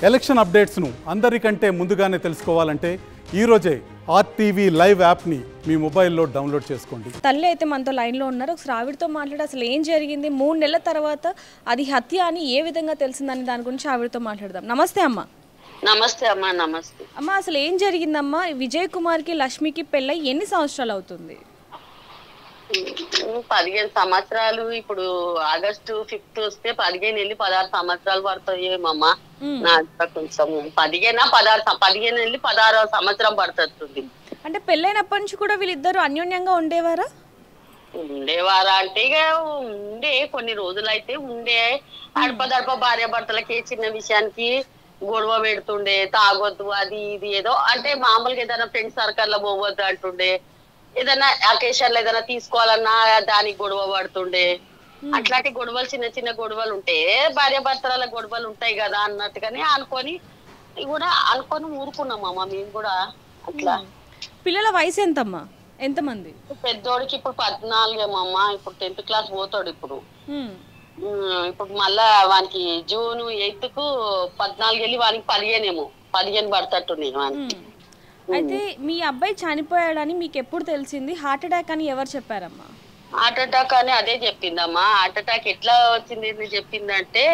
Election అప్డేట్స్ను అందరికంటే ముందుగానే తెలుసుకోవాలంటే ఈరోజే ఆర్టీవీ లైవ్ యాప్ని మీ మొబైల్లో డౌన్లోడ్ చేసుకోండి. తల్లి అయితే మనతో లైన్లో ఉన్నారు. ఒకసారి ఆవిడతో మాట్లాడి అసలు ఏం జరిగింది, 3 నెలల తర్వాత అది హత్య అని ఏ విధంగా తెలిసిందని దాని గురించి ఆవిడతో మాట్లాడదాం. నమస్తే అమ్మ. నమస్తే అమ్మా. నమస్తే అమ్మ. అసలు ఏం జరిగిందమ్మా? విజయ్ కుమార్కి లక్ష్మికి పెళ్ళై ఎన్ని సంవత్సరాలు అవుతుంది? 15 సంవత్సరాలు. ఇప్పుడు ఆగస్టు 5th వస్తే 15 వెళ్ళి 16 సంవత్సరాలు పడుతాయేమమ్మా. నాకు కొంచెం 15 వెళ్ళి 16 సంవత్సరం పడుతుంది. అంటే పెళ్ళైనప్పటి నుంచి కూడా వీళ్ళిద్దరు అన్యోన్యంగా ఉండేవారా? అంటే ఇక ఉండే కొన్ని రోజులు అయితే ఉండే. అడపదడప భార్య భర్తలకి చిన్న విషయానికి గొడవ పెడుతుండే, తాగొద్దు అది ఇది ఏదో అంటే మామూలుగా ఏదైనా ఫ్రెండ్స్ సర్కిల్ లో పోవద్దు అంటుండే, ఏదైనా అకేషన్ లో ఏదైనా తీసుకోవాలన్నా దానికి గొడవ పడుతుండే. అట్లాంటి గొడవలు చిన్న చిన్న గొడవలు ఉంటే భార్య భర్తల గొడవలు ఉంటాయి కదా అన్నట్టుగానే అనుకొని ఊరుకున్నామమ్మా మేము కూడా. అట్లా పిల్లల వయసు ఎంతమ్మా? ఎంతమంది? పెద్దోడికి ఇప్పుడు 14 ఏమమ్మా. ఇప్పుడు 10th క్లాస్ పోతాడు. ఇప్పుడు మళ్ళా వానికి జూన్ 8th 14 వెళ్ళి వానికి 15 పడతట్టుంది వానికి. అయితే మీ అబ్బాయి చనిపోయాడని మీకు ఎప్పుడు తెలిసింది? హార్ట్ అటాక్ అని ఎవరు చెప్పారమ్మా? హార్ట్ అటాక్ అని అదే చెప్పిందమ్మా. హార్ట్ అటాక్ ఎట్లా వచ్చింది చెప్పిందంటే,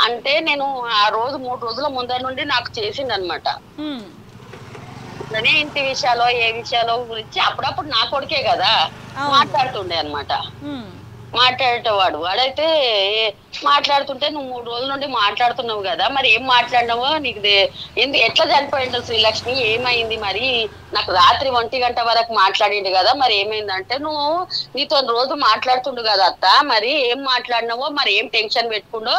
అంటే నేను ఆ రోజు 3 రోజుల ముందర నుండి నాకు చేసింది అనమాట. ఇంటి విషయాలు ఏ విషయాలు గురించి అప్పుడప్పుడు నా కొడుకే కదా మాట్లాడుతుండే అనమాట. మాట్లాడేటవాడు వాడైతే మాట్లాడుతుంటే, నువ్వు 3 రోజుల నుండి మాట్లాడుతున్నావు కదా, మరి ఏం మాట్లాడినావో నీకు ఎట్లా చనిపోయిండు శ్రీలక్ష్మి, ఏమైంది మరి, నాకు రాత్రి 1 గంట వరకు మాట్లాడిండు కదా, మరి ఏమైందంటే, నువ్వు నీతో రోజు మాట్లాడుతుండు కదా అత్త, మరి ఏం మాట్లాడినావో, మరి ఏం టెన్షన్ పెట్టుకుండో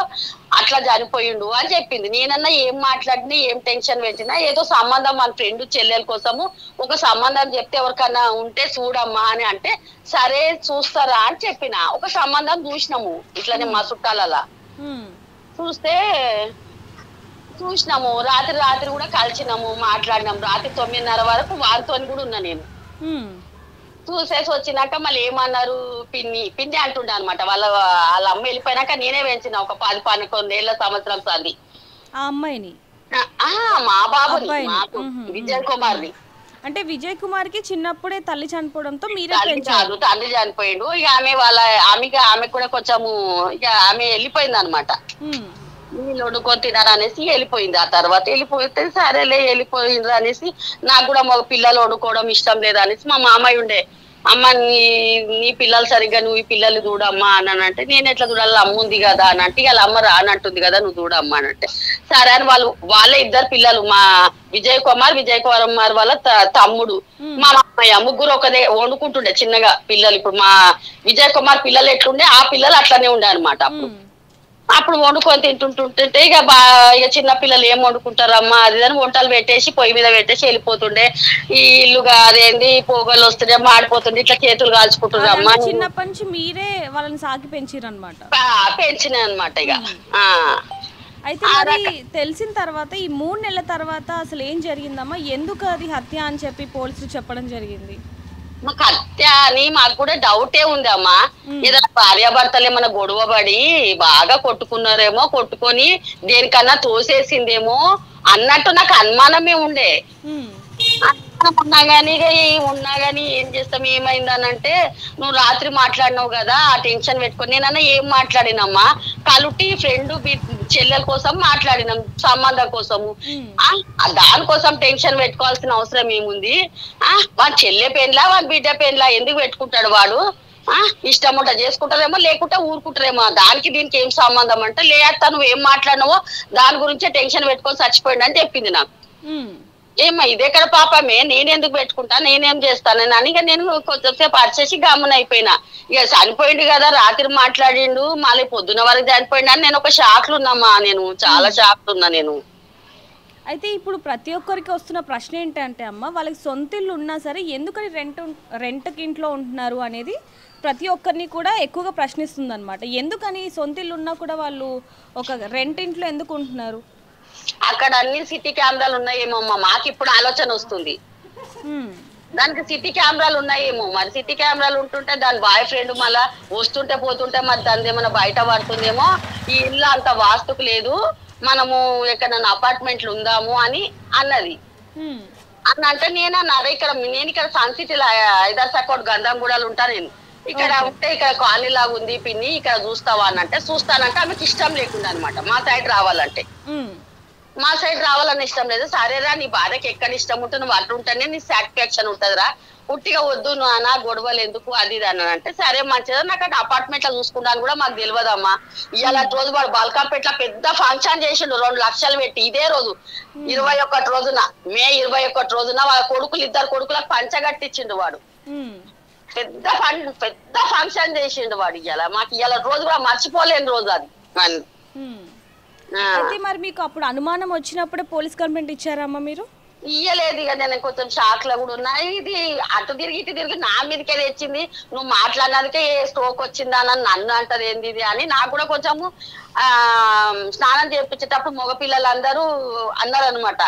అట్లా చనిపోయిండు అని చెప్పింది. నేనన్నా ఏం మాట్లాడినా ఏం టెన్షన్ పెట్టినా ఏదో సంబంధం మన ఫ్రెండ్ చెల్లెల కోసము ఒక సంబంధం చెప్తే ఎవరికన్నా ఉంటే చూడమ్మా అని అంటే, సరే చూస్తారా అని చెప్పిన. ఒక సంబంధం చూసినాము ఇట్లానే మా చుట్టాలలా చూసినాము. రాత్రి కూడా కలిసినాము, మాట్లాడినాము. రాత్రి 9:30 వరకు వారితో కూడా ఉన్నా నేను. చూసేసి వచ్చినాక మళ్ళీ ఏమన్నారు, పిన్ని అంటుండే అనమాట. వాళ్ళ అమ్మ వెళ్ళిపోయినాక నేనే పెంచిన ఒక 10-11 సంవత్సరం సార్ది ఆ అమ్మాయిని, మా బాబుని, విజయ్ కుమార్ని. అంటే విజయ్ కుమార్ కి చిన్నప్పుడే తల్లి చనిపోవడంతో మీరే పెంచారు. తండ్రి చనిపోయిండు. ఇక ఆమె కూడా కొంచెము ఇక ఆమె వెళ్ళిపోయింది అనమాట. వీళ్ళు వండుకొని తినారు అనేసి వెళ్ళిపోయింది. ఆ తర్వాత వెళ్ళిపోతే సరేలే వెళ్ళిపోయింది అనేసి, నాకు కూడా మగ పిల్లలు వండుకోవడం ఇష్టం లేదు అనేసి మా మామయ్య ఉండే, అమ్మ నీ పిల్లలు సరిగ్గా నువ్వు ఈ పిల్లలు చూడమ్మా అనంటే, నేను ఎట్లా చూడాలి, అమ్మ ఉంది కదా అని అంటే, వాళ్ళ అమ్మ రానంటుంది కదా నువ్వు చూడమ్మా అని అంటే, సరే అని వాళ్ళే 2 పిల్లలు, మా విజయ్ కుమార్ వాళ్ళ తమ్ముడు, మా మామయ్య, ముగ్గురు ఒకదే వండుకుంటుండే చిన్నగా పిల్లలు. ఇప్పుడు మా విజయ్ కుమార్ పిల్లలు ఎట్లుండే ఆ పిల్లలు అట్లనే ఉండే అనమాట. అప్పుడు వండుకొని తింటుంటుంటే ఇక చిన్న పిల్లలు ఏం వండుకుంటారమ్మా అది అని వంటలు పెట్టేసి పొయ్యి మీద పెట్టేసి వెళ్ళిపోతుండే. ఈ ఇల్లుగా అదేంది పొగలు వస్తుండే, మాడిపోతుండే, ఇట్లా చేతులు కాల్చుకుంటుండే. అమ్మా చిన్నప్పటి నుంచి మీరే వాళ్ళని సాకి పెంచిరన్నమాట? పెంచిన అనమాట. ఇక అయితే మరి తెలిసిన తర్వాత ఈ 3 నెలల తర్వాత అసలు ఏం జరిగిందమ్మా? ఎందుకు అది హత్య అని చెప్పి పోలీసులు చెప్పడం జరిగింది? మాకు హత్య అని మాకు కూడా డౌటే ఉంది అమ్మా. ఏదైనా భార్యాభర్తలు ఏమైనా గొడవ పడి బాగా కొట్టుకున్నారేమో, కొట్టుకొని దేనికన్నా తోసేసిందేమో అన్నట్టు నాకు అనుమానమే ఉండే. ఉన్నా గానీ ఏం చేస్తాం, ఏమైందనంటే, నువ్వు రాత్రి మాట్లాడినావు కదా ఆ టెన్షన్ పెట్టుకొని. నేనన్నా ఏం మాట్లాడినమ్మా, కలుటి ఫ్రెండ్ చెల్లెల కోసం మాట్లాడినాం, సంబంధం కోసము. దానికోసం టెన్షన్ పెట్టుకోవాల్సిన అవసరం ఏముంది? వాడి చెల్లె పెన్లా వాడి బిడ్డ పెన్లా ఎందుకు పెట్టుకుంటాడు వాడు? ఇష్టం ఉంటా చేసుకుంటారేమో, లేకుంటే ఊరుకుంటారేమో, దానికి దీనికి ఏం సంబంధం అంటే, లేదా నువ్వు ఏం మాట్లాడినావో దాని గురించే టెన్షన్ పెట్టుకొని చచ్చిపోయింది అని చెప్పింది నాకు. ఏమ్మా ఇదెక్కడ పాపమే, నేనెందుకు పెట్టుకుంటా, నేనేం చేస్తానని అని ఇక నేను కొంచెంసేపు అరిచేసి గమ్మున అయిపోయినా. ఇక చనిపోయిండు కదా, రాత్రి మాట్లాడిండు, మళ్ళీ పొద్దున వరకు చనిపోయిండు అని నేను ఒక షాక్లు ఉన్నామా, నేను చాలా షాక్లు ఉన్నా నేను. అయితే ఇప్పుడు ప్రతి ఒక్కరికి వస్తున్న ప్రశ్న ఏంటంటే అమ్మ, వాళ్ళకి సొంత ఇల్లు ఉన్నా సరే ఎందుకని రెంట్కి ఇంట్లో ఉంటున్నారు అనేది ప్రతి ఒక్కరిని కూడా ఎక్కువగా ప్రశ్నిస్తుంది అనమాట. ఎందుకని సొంత ఇల్లు ఉన్నా కూడా వాళ్ళు ఒక రెంట్ ఇంట్లో ఎందుకు ఉంటున్నారు? అక్కడ అన్ని సిటీ కెమెరాలు ఉన్నాయేమో మాకు ఇప్పుడు ఆలోచన వస్తుంది. దానికి సిటీ కెమెరాలు ఉన్నాయేమో, మరి సిటీ కెమెరాలు ఉంటుంటే దాని బాయ్ ఫ్రెండ్ మళ్ళా వస్తుంటే పోతుంటే మరి దాని ఏమైనా బయట పడుతుందేమో. ఈ ఇల్లు అంత వాస్తుకు లేదు, మనము ఎక్కడన్నా అపార్ట్మెంట్లు ఉందాము అని అన్నది. అని అంటే నేను ఇక్కడ సన్ సిటీలో హైదరాబాద్ గంధంగూడలు ఉంటా. నేను ఇక్కడ ఉంటే ఇక్కడ కాలనీ లాగా ఉంది పిన్ని, ఇక్కడ చూస్తావా అని అంటే చూస్తానంటే ఆమెకి ఇష్టం లేకుండా అనమాట మా సైడ్ రావాలని ఇష్టం లేదు. సరేరా నీ భార్యకి ఎక్కడ ఇష్టం ఉంటుంది నువ్వు అట్లుంటేనే నీ సాటిస్ఫాక్షన్ ఉంటుందిరా, ఉట్టిగా వద్దు నా గొడవలు ఎందుకు అది ఇది అని అంటే సరే మంచిదా, నాకు అక్కడ అపార్ట్మెంట్ లో చూసుకుంటాను కూడా మాకు తెలియదమ్మా. ఇవాళ రోజు వాడు బాల్కాపేట పెద్ద ఫంక్షన్ చేసిండు 2 లక్షలు పెట్టి. ఇదే రోజు 21 రోజున మే 21 రోజున వాళ్ళ ఇద్దరు కొడుకులకు పంచగట్టించిండు వాడు. పెద్ద ఫంక్షన్ చేసిండు వాడు. ఇవాళ మాకు ఇవాళ రోజు కూడా మర్చిపోలేని రోజు అది. అయితే మరి మీకు అప్పుడు అనుమానం వచ్చినప్పుడే పోలీస్ కంప్లైంట్ ఇచ్చారమ్మా మీరు? ఇయ్యలేదు. ఇక నేను కొంచెం షాక్ లో కూడా ఉన్నా. ఇది అటు తిరిగి ఇటు తిరిగి నా మీదకే తెచ్చింది, నువ్వు మాట్లాడినందుకే స్ట్రోక్ వచ్చిందా అని నన్ను అంటది ఏంది ఇది అని. నాకు కూడా కొంచెము స్నానం చేయించేటప్పుడు మగపిల్లలందరూ అన్నారు అనమాట,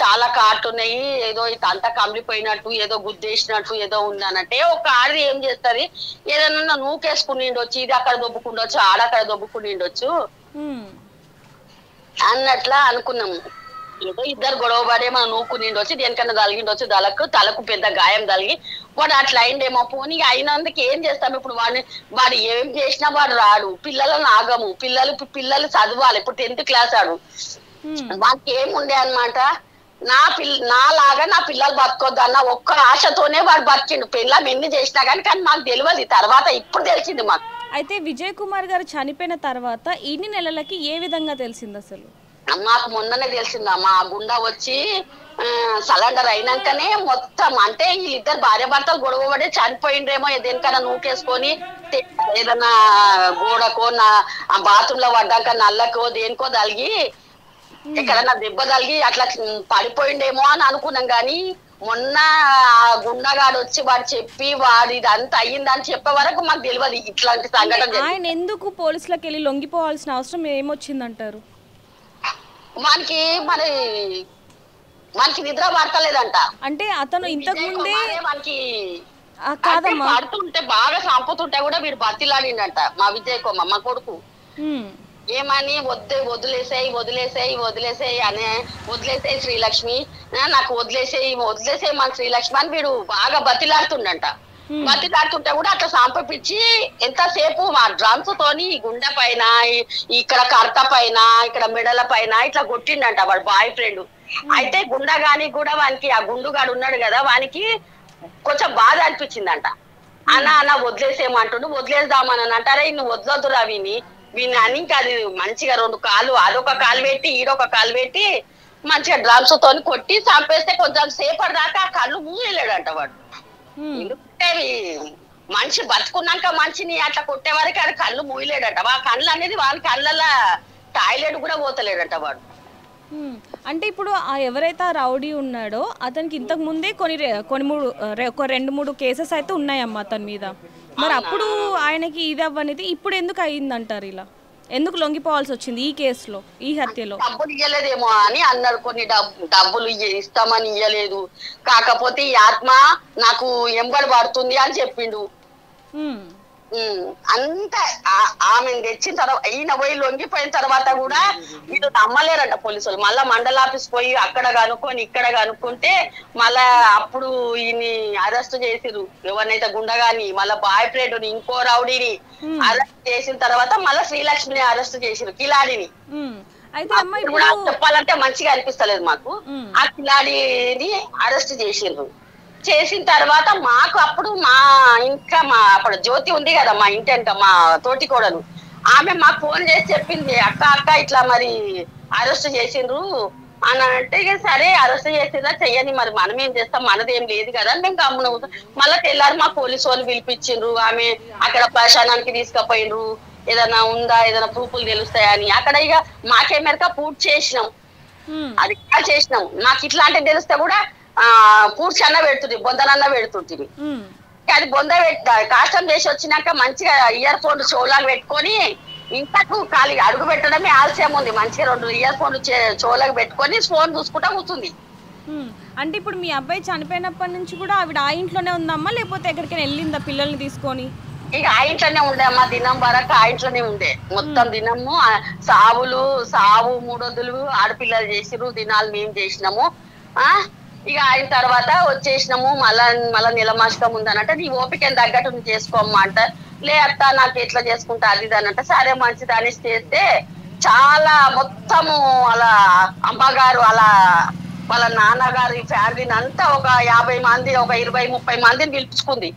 చాలా కాటున్నాయి, ఏదో అంతా కమిలిపోయినట్టు, ఏదో గుద్దేసినట్టు ఏదో ఉందనంటే. ఒక ఆడది ఏం చేస్తుంది, ఏదైనా నూకేసుకునిండొచ్చు, ఇది అక్కడ దొబ్బుకుండొచ్చు, ఆడక్కడ దొబ్బుకునిండొచ్చు అన్నట్లా అనుకున్నాము. ఏదో ఇద్దరు గొడవ పడే మనం నూకునిండొచ్చు, దేనికన్నా తలిగిండొచ్చు, తలకు పెద్ద గాయం తలిగి వాడు అట్లా అయిండేమో. పోనీ అయినందుకు ఏం చేస్తాం ఇప్పుడు? వాడు ఏం చేసినా వాడు రాడు, పిల్లలను ఆగము, పిల్లలు చదవాలి. ఇప్పుడు 10th క్లాస్ ఆడు, వానికి ఏముండే అనమాట, నాలాగా నా పిల్లలు బతకొద్దన్న ఒక్క ఆశతోనే వాడు బతికిండు. పిల్లలు ఎన్ని చేసినా కానీ మాకు తెలియదు. తర్వాత ఇప్పుడు తెలిసింది మాకు. అయితే విజయ్ కుమార్ గారు చనిపోయిన తర్వాత ఇన్ని నెలలకి ఏ విధంగా తెలిసింది అసలు? మాకు మొన్ననే తెలిసిందమ్మా. ఆ గుండా వచ్చి సరెండర్ అయినాకనే మొత్తం, అంటే వీళ్ళిద్దరు భార్య భర్తలు గొడవ పడి చనిపోయిండ్రేమో, దేనికన్నా నూకేసుకొని ఏదన్నా గోడకో బాత్రూమ్ లో పడ్డాక నల్లకో దేనికో తలిగి ఎక్కడన్నా దెబ్బ తలిగి అట్లా పడిపోయిండేమో అని అనుకున్నాం. కానీ మొన్న గుండగాడు వచ్చి వాడు చెప్పి వాడు ఇదంతా అయ్యిందని చెప్పే వరకు మాకు తెలియదు ఇట్లాంటి సంఘటన. ఆయన ఎందుకు పోలీసులకు వెళ్ళి లొంగిపోవాల్సిన అవసరం ఏమొచ్చిందంటారు? మనకి నిద్ర పడతలేదంట. అంటే అతను ఇంతకు ముందే మనకి కాదమ్మా పడుతుంటే బాగా చంపుతుంటే కూడా వీడు బతిలాడిండంట మా విజయ్ కుమార్ మా కొడుకు. ఏమని వదిలేసేయి శ్రీలక్ష్మి, నాకు వదిలేసేయి మన శ్రీలక్ష్మి అని వీడు బాగా బతిలాడుతుండంట. బతిలాడుతుంటే కూడా అట్లా సంపించి ఎంతసేపు ఆ డ్రమ్స్ తోని గుండె పైన, ఇక్కడ కర్త పైన, ఇక్కడ మెడల పైన ఇట్లా కొట్టిండంట వాడు బాయ్ ఫ్రెండ్. అయితే గుండగాని కూడా వానికి ఆ గుండుగాడు ఉన్నాడు కదా, వానికి కొంచెం బాధ అనిపించిందంట. అన్న వదిలేసేయమంటుండు, వదిలేద్దామని అంటారా, ఇన్ని వదలొద్దురా వీని అని. ఇంకా అది మంచిగా 2 కాళ్ళు, అదొక కాలు పెట్టి ఈడొక కాలు పెట్టి మంచిగా డ్రమ్స్ తోని కొట్టి చంపేస్తే కొంచెం సేపటి దాకా ఆ కళ్ళు మూయలేడంట వాడు. ఎందుకంటే మనిషి బతుకున్నాక మనిషిని అట్లా కొట్టే వరకు అది కళ్ళు మూయలేడట. ఆ కళ్ళు అనేది వాని కళ్ళ టాయిలెట్ కూడా పోతలేడట వాడు. అంటే ఇప్పుడు ఎవరైతే రౌడీ ఉన్నాడో అతనికి ఇంతకు ముందే కొన్ని 2-3 కేసెస్ అయితే ఉన్నాయమ్మా అతని మీద. మరి అప్పుడు ఆయనకి ఇది అవ్వనిది ఇప్పుడు ఎందుకు అయ్యిందంటారు? ఇలా ఎందుకు లొంగిపోవాల్సి వచ్చింది ఈ కేసులో, ఈ హత్యలో? డబ్బులు ఇయ్యలేదేమో అని అన్నారు. కొన్ని డబ్బులు ఇస్తామని ఇయ్యలేదు, కాకపోతే ఈ ఆత్మ నాకు ఎంబడి పడుతుంది అని చెప్పిండు. అంత ఆమె తెచ్చిన తర్వాత ఈయన పోయి లొంగిపోయిన తర్వాత కూడా వీళ్ళు నమ్మలేరంట పోలీసులు. మళ్ళా మండల ఆఫీస్ పోయి అక్కడ కనుక్కొని ఇక్కడ కనుక్కుంటే మళ్ళా అప్పుడు ఈయన్ని అరెస్ట్ చేసిరు. ఎవరినైతే గుండగాని మళ్ళా బాయ్ ఫ్రెండ్ ఇంకో రౌడీని అరెస్ట్ చేసిన తర్వాత మళ్ళా శ్రీలక్ష్మిని అరెస్ట్ చేసిరు, కిలాడిని. కూడా చెప్పాలంటే మంచిగా అనిపిస్తలేదు మాకు. ఆ కిలాడిని అరెస్ట్ చేసిండ్రు. చేసిన తర్వాత మాకు అప్పుడు అప్పుడు జ్యోతి ఉంది కదా మా ఇంటి అంట, మా తోటి కోడలు, ఆమె మాకు ఫోన్ చేసి చెప్పింది, అక్క ఇట్లా మరి అరెస్ట్ చేసిండ్రు అని అంటే, ఇక సరే అరెస్ట్ చేసిందా చెయ్యని, మరి మనం ఏం చేస్తాం, మనదేం లేదు కదా మేము గమ్మున. మళ్ళీ తెల్లారి మా పోలీసు వాళ్ళు పిలిపించిండ్రు. ఆమె అక్కడ శ్మశానానికి తీసుకుపోయిండ్రు, ఏదైనా ఉందా, ఏదైనా ప్రూఫ్లు తెలుస్తాయని. అక్కడ ఇక మాకేమేరక పూర్తి చేసినాం, అది చేసినాం. మాకు ఇట్లాంటివి తెలిస్తే కూడా పూర్తి అన్న పెడుతుంది, బొందనన్న పెడుతుంది. అది బొంద కాష్టం చేసి వచ్చినాక మంచిగా ఇయర్ ఫోన్ చోలాలు పెట్టుకొని ఇంతకు ఖాళీ అడుగు పెట్టడమే ఆలస్యం ఉంది. మంచిగా 2 ఇయర్ ఫోన్లు చోలకు పెట్టుకొని ఫోన్ చూసుకుంటా కూర్చుంది. అంటే ఇప్పుడు మీ అబ్బాయి చనిపోయినప్పటి నుంచి కూడా ఆవిడ ఆ ఇంట్లోనే ఉందమ్మా, లేకపోతే ఎక్కడికైనా వెళ్ళిందా పిల్లల్ని తీసుకొని? ఇక ఆ ఇంట్లోనే ఉండే అమ్మ, దినం వరకు ఆ ఇంట్లోనే ఉండే మొత్తం దినము. సావు 3 ఆడపిల్లలు చేసిరు, దినాలు మేము చేసినాము. ఇక అయిన తర్వాత వచ్చేసినాము. మళ్ళా నెలమాసకం ఉందనంటే నీ ఓపికని తగ్గట్టు నువ్వు చేసుకోమ్మా అంట. లే అత్త నాకు ఎట్లా చేసుకుంటా అది ఇది అనంట. సరే మంచిది అనేసి చేస్తే చాలా మొత్తము అలా అమ్మగారు అలా వాళ్ళ నాన్నగారి ఫ్యామిలీని అంతా ఒక 50 మంది, ఒక 20-30 మందిని పిలుచుకుంది.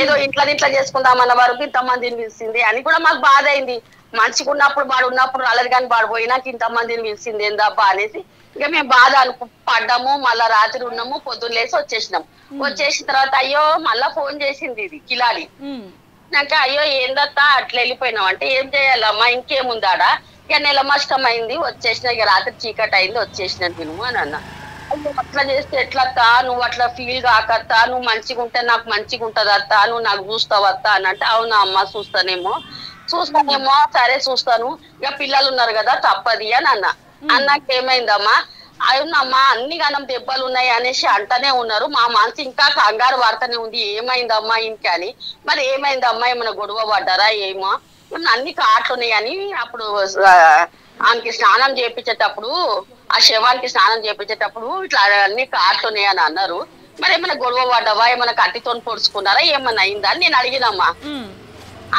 ఏదో ఇంట్లో చేసుకుందామన్న వరకు ఇంతమందిని పిలిచింది అని కూడా మాకు బాధ అయింది. మంచిగా ఉన్నప్పుడు వాడు ఉన్నప్పుడు రాలేదు, కానీ వాడు పోయినాక ఇంతమందిని పిలిచింది ఏందబ్బా అనేసి ఇక మేము బాధ పడ్డాము. మళ్ళా రాత్రి ఉన్నాము, పొద్దున్న లేసి వచ్చేసినాం. వచ్చేసిన తర్వాత అయ్యో మళ్ళా ఫోన్ చేసింది ఇది కిలాడి. నాకు అయ్యో ఏందత్తా అట్లా వెళ్ళిపోయినావు అంటే, ఏం చేయాలమ్మా ఇంకేముందాడా, ఇక నెలమాసకం అయింది వచ్చేసిన, ఇక రాత్రి చీకటి అయింది వచ్చేసిన నేను అని అన్నా. అయ్యో అట్లా చేస్తే ఎట్లత్తా, నువ్వు అట్లా ఫీల్ కాకత్తా, నువ్వు మంచిగా ఉంటే నాకు మంచిగా ఉంటది అత్తా, నువ్వు నాకు చూస్తావత్తా అని అంటే, అవునా అమ్మ చూస్తానేమో సరే చూస్తాను, ఇక పిల్లలు ఉన్నారు కదా తప్పది అని అన్నా. అన్నాక ఏమైందమ్మా, అవునమ్మా అన్ని గణం దెబ్బలు ఉన్నాయి అనేసి అంటనే ఉన్నారు, మా మనసు ఇంకా కంగారు పడతానే ఉంది, ఏమైందమ్మా ఇంటికి అని. మరి ఏమైందమ్మా, ఏమైనా గొడవ పడ్డారా ఏమో, అన్ని కాట్లున్నాయి అని. అప్పుడు ఆయనకి స్నానం చేయించేటప్పుడు, ఆ శవానికి స్నానం చేయించేటప్పుడు ఇట్లా అన్ని కాట్లున్నాయి అని అన్నారు. మరి ఏమైనా గొడవ పడ్డావా, ఏమైనా కట్టితో పొడుచుకున్నారా, ఏమన్నా అయిందా అని నేను అడిగినమ్మా.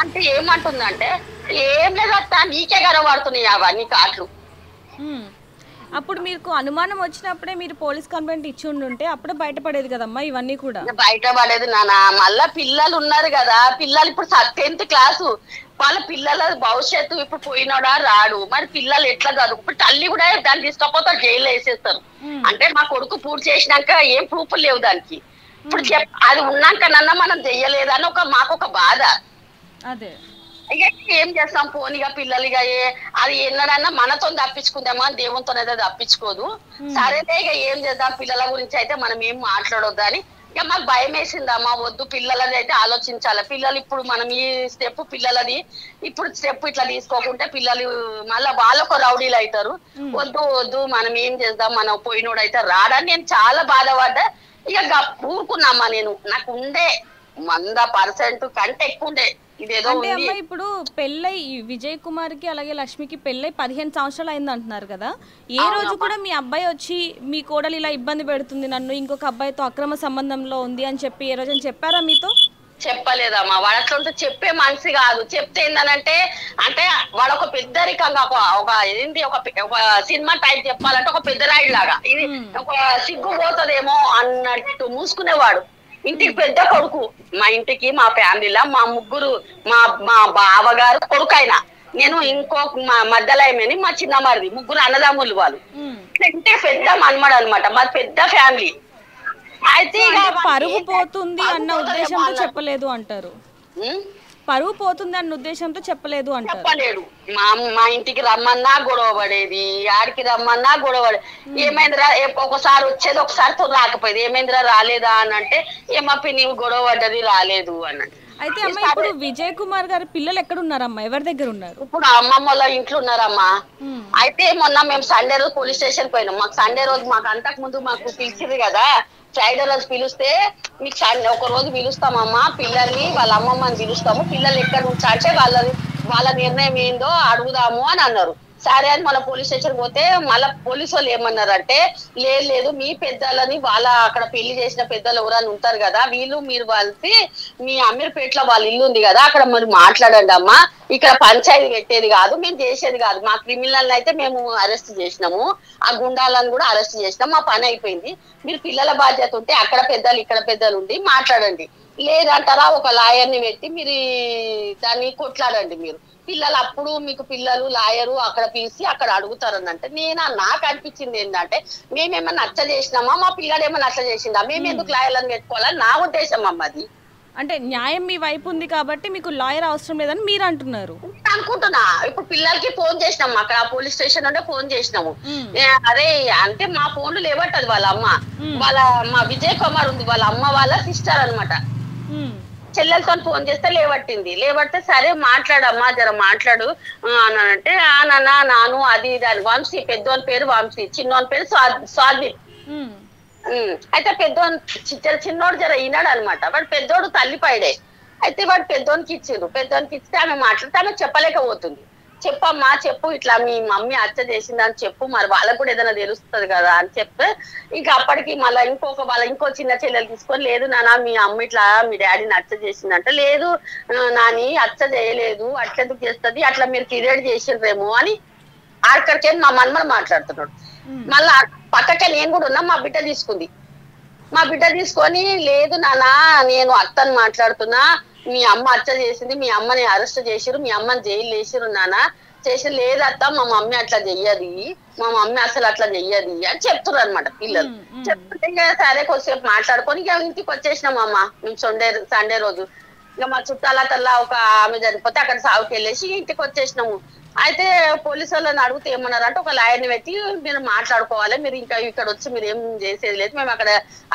అంటే ఏమంటుందంటే, ఏం లేదత్తా నీకే గడవడుతున్నాయి అవన్నీ కాట్లు. అప్పుడు మీకు అనుమానం వచ్చినప్పుడే మీరు పోలీస్ కంప్లైంట్ ఇచ్చి ఉండుంటే అప్పుడే బయటపడేది కదమ్మా ఇవన్నీ కూడా. బయటపడేది నాన్న. మళ్ళా పిల్లలు ఉన్నారు కదా, పిల్లలు ఇప్పుడు 10th క్లాసు, వాళ్ళ పిల్లల భవిష్యత్తు ఇప్పుడు పోయినాడా రాడు, మరి పిల్లలు ఎట్లా చదువు. ఇప్పుడు తల్లి కూడా దాన్ని తీసుకపోతే జైల్లో వేసేస్తారు. అంటే మా కొడుకు పూర్తి చేసినాక ఏం ప్రూఫ్లు లేవు దానికి. ఇప్పుడు అది ఉన్నాకనన్నా మనం చెయ్యలేదని మాకు ఒక బాధ. అదే ఇక ఏం చేస్తాం పోనీగా పిల్లలు ఇక అది ఎన్నడన్నా మనతో తప్పించుకుందామా, దేవునితోనైతే తప్పించుకోదు. సరేనే ఇక ఏం చేద్దాం, పిల్లల గురించి అయితే మనం ఏం మాట్లాడొద్దు అని ఇక మాకు భయం వేసిందమ్మా. వద్దు పిల్లలది అయితే ఆలోచించాలి. పిల్లలు ఇప్పుడు మనం ఈ స్టెప్ పిల్లలది ఇప్పుడు స్టెప్ ఇట్లా తీసుకోకుంటే పిల్లలు మళ్ళీ వాళ్ళొక రౌడీలు అవుతారు. వద్దు మనం ఏం చేద్దాం, మనం పోయినోడైతే రాడని నేను చాలా బాధపడ్డా. ఇక ఊరుకున్నామ్మా. నేను నాకు ఉండే 100% కంటే ఎక్కువ ఉండే ఇదేదో. అంటే అమ్మ ఇప్పుడు పెళ్ళై విజయ్ కుమార్ కి అలాగే లక్ష్మికి పెళ్ళై 15 సంవత్సరాలు అయింది అంటున్నారు కదా, ఏ రోజు కూడా మీ అబ్బాయి వచ్చి మీ కోడలు ఇలా ఇబ్బంది పెడుతుంది నన్ను, ఇంకొక అబ్బాయితో అక్రమ సంబంధంలో ఉంది అని చెప్పి ఏ రోజు చెప్పారా మీతో? చెప్పలేదమ్మా. వాడు అట్లా చెప్పే మనిషి కాదు. చెప్తే ఏందనంటే అంటే వాడు ఒక పెద్దరికంగా ఒక ఏంటి ఒక సినిమా టైప్ చెప్పాలంటే ఒక పెద్దరాయుడు లాగా, ఇది ఒక సిగ్గు పోతుందేమో అన్నట్టు మూసుకునేవాడు. ఇంటికి పెద్ద కొడుకు, మా ఇంటికి మా ఫ్యామిలీలో మా ముగ్గురు, మా బావగారు కొడుకు అయినా నేను, ఇంకో మా మధ్యలయమని మా చిన్నమారిది, ముగ్గురు అన్నదమ్ములు వాళ్ళు. ఇంటే పెద్ద మనమడు అనమాట, మాది పెద్ద ఫ్యామిలీ. అయితే పరువు పోతుంది అన్న ఉద్దేశంతో చెప్పలేదు అంటారు. పరువు పోతుంది అన్న ఉద్దేశంతో చెప్పలేదు అంటారు. చెప్పలేడు. మా ఇంటికి రమ్మన్నా గొడవ పడేది, ఆడికి రమ్మన్నా గొడవ పడేది. ఏమైందిరా ఒకసారి వచ్చేది, ఒకసారి రాకపోయేది. ఏమైందిరా రాలేదా అని అంటే, ఏమప్పి నీవు గొడవ పడ్డది రాలేదు అన్నట్టు. అయితే అమ్మ ఇప్పుడు విజయ్ కుమార్ గారి పిల్లలు ఎక్కడ ఉన్నారమ్మా, ఎవరి దగ్గర ఉన్నారు? ఇప్పుడు అమ్మమ్మ వాళ్ళ ఇంట్లో ఉన్నారమ్మా. అయితే మొన్న మేము సండే రోజు పోలీస్ స్టేషన్ పోయినాం. మాకు సండే రోజు మాకు అంతకు ముందు మాకు పిలిచింది కదా, ఫ్రైడే రోజు పిలిస్తే మీకు ఒక రోజు పిలుస్తామమ్మా పిల్లల్ని, వాళ్ళ అమ్మమ్మని పిలుస్తాము, పిల్లలు ఎక్కడ ఉంచా అంటే వాళ్ళ నిర్ణయం ఏందో అడుగుదాము అని అన్నారు. సరే అని మళ్ళీ పోలీస్ స్టేషన్ పోతే మళ్ళీ పోలీసు వాళ్ళు ఏమన్నారంటే, లేదు మీ పెద్దలని వాళ్ళ అక్కడ పెళ్లి చేసిన పెద్దలు ఎవరైనా ఉంటారు కదా, మీరు కలిసి మీ అమీర్పేటలో వాళ్ళ ఇల్లు ఉంది కదా అక్కడ మరి మాట్లాడండి అమ్మా, ఇక్కడ పంచాయతీ పెట్టేది కాదు, మేము చేసేది కాదు. మా క్రిమినల్ అయితే మేము అరెస్ట్ చేసినాము, ఆ గుండాలను కూడా అరెస్ట్ చేసినాం, మా పని అయిపోయింది. మీరు పిల్లల బాధ్యత ఉంటే అక్కడ పెద్దలు ఇక్కడ పెద్దలు ఉండి మాట్లాడండి, లేదంటారా ఒక లాయర్ని పెట్టి మీరు దాన్ని కొట్లాడండి. మీరు పిల్లలు అప్పుడు మీకు పిల్లలు లాయరు అక్కడ పిలిచి అక్కడ అడుగుతారనంటే, నాకు అనిపించింది ఏంటంటే, మేమేమన్నా నచ్చ చేసినామా, మా పిల్లడేమో నచ్చ చేసిందా, మేము ఎందుకు లాయర్లను పెట్టుకోవాలని నా ఉద్దేశం అమ్మది. అంటే న్యాయం మీ వైపు ఉంది కాబట్టి మీకు లాయర్ అవసరం లేదని మీరు అంటున్నారు. అనుకుంటున్నా. ఇప్పుడు పిల్లలకి ఫోన్ చేసినాము, అక్కడ పోలీస్ స్టేషన్ నుండే ఫోన్ చేసినాము. అదే అంటే మా ఫోన్లు లేవట్టదు వాళ్ళ అమ్మ, మా విజయ్ కుమార్ ఉంది వాళ్ళ అమ్మ వాళ్ళ సిస్టర్ అనమాట, చెల్లెలతో ఫోన్ చేస్తే లేవట్టే సరే మాట్లాడమ్మా జర మాట్లాడు అని అంటే, నాను అది దాని వంశీ, పెద్దోని పేరు వంశీ, చిన్నోని పేరు స్వాతి. అయితే చిన్నోడు జర ఈనాడు అనమాట. వాడు పెద్దోడు తల్లిపాయడే, అయితే వాడు పెద్దోనికి ఇచ్చిండ్రు. పెద్దోనికి ఇస్తే ఆమె మాట్లాడితే ఆమె చెప్పలేకపోతుంది. చెప్పమ్మా చెప్పు, ఇట్లా మీ మమ్మీ హత్య చేసిందని చెప్పు, మరి వాళ్ళకు కూడా ఏదైనా తెలుస్తుంది కదా అని చెప్తే ఇంకా అప్పటికి మళ్ళీ ఇంకో చిన్న చెల్లెలు తీసుకొని, లేదు నాన్న మీ అమ్మ ఇట్లా మీ డాడీని హత్య చేసిందంటే, లేదు నాని హత్య చేయలేదు, అట్లెందుకు చేస్తుంది, అట్లా మీరు పీరియడ్ చేసిండ్రేమో అని ఆఖరికే మా మన్మడు మాట్లాడుతున్నాడు. మళ్ళా పక్కకే నేను కూడా ఉన్నా, మా బిడ్డ తీసుకుంది. మా బిడ్డ తీసుకొని, లేదు నాన్న నేను అత్తని మాట్లాడుతున్నా, మీ అమ్మ హత్య చేసింది, మీ అమ్మని అరెస్ట్ చేసిరు, మీ అమ్మని జైలు వేసిరు నాన్న చేసి, లేదత్త మా మమ్మీ అట్లా చెయ్యది, మా మమ్మీ అసలు అట్లా చెయ్యది అని చెప్తున్నారు అనమాట పిల్లలు. చెప్తుంటే ఇంకా సరే కొద్దిసేపు మాట్లాడుకొని ఇక ఇంటికి వచ్చేసినాం అమ్మ మేము సండే రోజు. ఇక మా చుట్టాలతల్లా ఒక ఆమె చనిపోతే అక్కడ సాగుకి వెళ్ళేసి ఇంటికి వచ్చేసినాము. అయితే పోలీసు వాళ్ళని అడిగితే ఏమన్నారంటే, ఒక లాయర్ని పెట్టి మీరు మాట్లాడుకోవాలి, మీరు ఇంకా ఇక్కడ వచ్చి మీరు ఏం చేసేది లేదు, మేము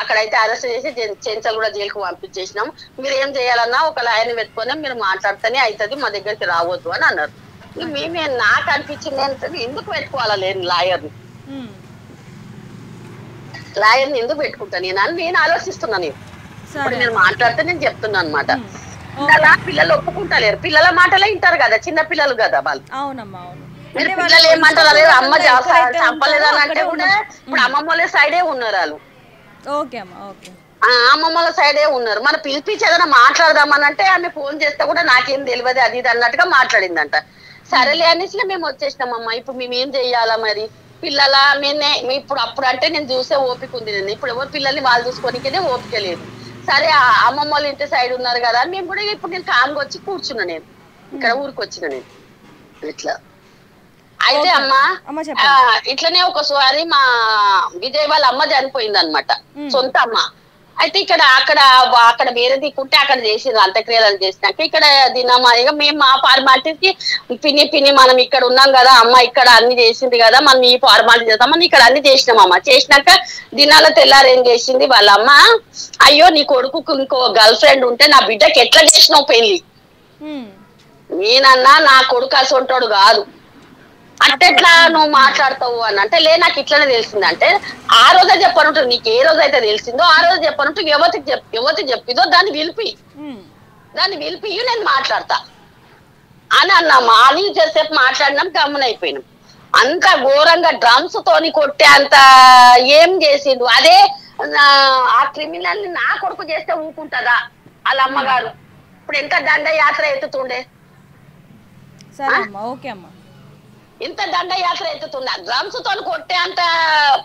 అక్కడైతే అరెస్ట్ చేసి చెంచల్ కూడా జైలుకు పంపించేసినాం, మీరు ఏం చేయాలన్నా ఒక లాయర్ని పెట్టుకొని మీరు మాట్లాడితేనే అవుతుంది, మా దగ్గరికి రావద్దు అని అన్నారు. మేమే నాకు అనిపించింది ఏంటంటే, ఎందుకు పెట్టుకోవాలా లేని లాయర్ని ఎందుకు పెట్టుకుంటాను నేను ఆలోచిస్తున్నాను. ఇప్పుడు నేను మాట్లాడితే నేను చెప్తున్నాను అనమాట. అలా పిల్లలు ఒప్పుకుంటలేరు, పిల్లల మాటలే వింటారు కదా, చిన్న పిల్లలు కదా వాళ్ళు. మీరు పిల్లలు ఏమంటారు, అదే అమ్మ చంపలేదని అంటే కూడా ఇప్పుడు అమ్మమ్మల సైడే ఉన్నారు వాళ్ళు, అమ్మమ్మల సైడే ఉన్నారు. మన పిలిపించి ఏదైనా మాట్లాడదామని అంటే ఆమె ఫోన్ చేస్తే కూడా నాకేం తెలియదు అది ఇది అన్నట్టుగా మాట్లాడిందంట. సరేలే అనేసి మేము వచ్చేసినాం అమ్మ. ఇప్పుడు మేము ఏం చెయ్యాలా మరి, పిల్లల ఇప్పుడు అప్పుడు అంటే నేను చూసే ఓపిక ఉంది, నేను ఇప్పుడు ఎవరు పిల్లల్ని వాళ్ళు చూసుకోనికే ఓపిక లేదు. సరే అమ్మమ్మ వాళ్ళ ఇంటి సైడ్ ఉన్నారు కదా మేము కూడా, ఇప్పుడు నేను కామ్గా వచ్చి కూర్చున్నా, నేను ఇక్కడ ఊరికి వచ్చిన నేను ఇట్లా. అయితే అమ్మ ఇట్లనే ఒకసారి మా విజయ్ వాళ్ళ అమ్మ చనిపోయింది అనమాట, సొంత అమ్మ. అయితే అక్కడ వేరే దిక్కుంటే అక్కడ చేసిండ్రు, అంత్యక్రియలు చేసినాక ఇక్కడ దినమాదిగా మేము మా ఫార్మాలిటీకి పిన్ని మనం ఇక్కడ ఉన్నాం కదా అమ్మ, ఇక్కడ అన్ని చేసింది కదా, మనం ఈ ఫార్మాలిటీ చేద్దామని ఇక్కడ అన్ని చేసినాం అమ్మ. చేసినాక దినాల తెల్లారు ఏం చేసింది వాళ్ళ అమ్మ, అయ్యో నీ కొడుకు ఇంకో గర్ల్ ఫ్రెండ్ ఉంటే నా బిడ్డకి ఎట్లా చేసినావు పెళ్లి, నేనన్నా నా కొడుకు అసొంటోడు కాదు, అట్టెట్లా నువ్వు మాట్లాడతావు అని అంటే, లే నాకు ఇట్లనే తెలిసింది అంటే, ఆ రోజే చెప్పనుంటు నీకు ఏ రోజు అయితే తెలిసిందో ఆ రోజు చెప్పనుంటూ యువతి చెప్పిందో దాన్ని పిలిపి నేను మాట్లాడతా అని అన్నామా. అని చేసేపు మాట్లాడినాం, గమ్మునైపోయినాం. అంత ఘోరంగా డ్రమ్స్ తోని కొట్టే అంత ఏం చేసిండు. అదే ఆ క్రిమినల్ ని నా కొడుకు చేస్తే ఊకుంటుందా వాళ్ళ అమ్మగారు? ఇప్పుడు ఎంత దండయాత్ర ఎత్తుతుండే, ఇంత దండయాత్ర ఎత్తుతున్నా, డ్రమ్స్ తోని కొట్టే అంత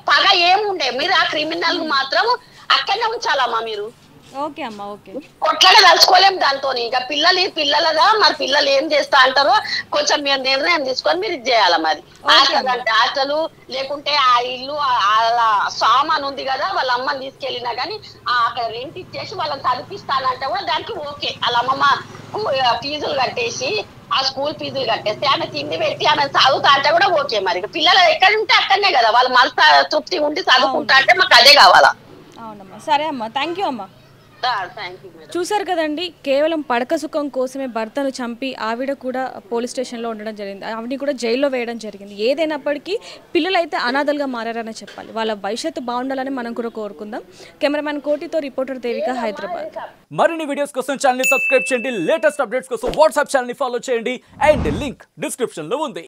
పగ ఏముండే. మీరు ఆ క్రిమినల్ మాత్రం అక్కడనే ఉంచాలమ్మా మీరు. కొట్లాడే తలుచుకోలేం దాంతో. ఇక పిల్లలదా మరి పిల్లలు ఏం చేస్తా అంటారో కొంచెం మీరు నిర్ణయం తీసుకొని మీరు ఇది చేయాలి. మరి హాస్టలు లేకుంటే ఆ ఇల్లు సామాన్ ఉంది కదా వాళ్ళ అమ్మని తీసుకెళ్ళినా గానీ అక్కడ రెంట్ ఇచ్చేసి వాళ్ళని చదివిస్తానంటే కూడా దానికి ఓకే. వాళ్ళ అమ్మమ్మ ఫీజులు కట్టేసి ఆ స్కూల్ ఫీజులు కట్టేస్తే ఆమె తిండి పెట్టి ఆమె చదువుతా అంటే కూడా ఓకే. మరి పిల్లలు ఎక్కడ ఉంటే అక్కడనే కదా వాళ్ళు మనసు తృప్తి ఉండి చదువుకుంటా అంటే మాకు అదే కావాలా. అవునమ్మా, సరే అమ్మా, థ్యాంక్ యూ అమ్మా. చూసారు కదండి, కేవలం పడక సుఖం కోసమే భర్తను చంపి ఆవిడ కూడా పోలీస్ స్టేషన్లో ఉండడం జరిగింది, ఆవిడని కూడా జైల్లో వేయడం జరిగింది. ఏదైనప్పటికీ పిల్లలు అయితే అనాథలుగా మారారని చెప్పాలి. వాళ్ళ భవిష్యత్తు బాగుండాలని మనం కూడా కోరుకుందాం. కెమెరామ్యాన్ కోటితో రిపోర్టర్ దేవిక, హైదరాబాద్. మరిన్ని వీడియోస్ కోసం ఛానల్ ని సబ్స్క్రైబ్ చేయండి, లేటెస్ట్ అప్డేట్స్ కోసం వాట్సాప్ ఛానల్ ని ఫాలో చేయండి, అండ్ లింక్ డిస్క్రిప్షన్ లో ఉంది.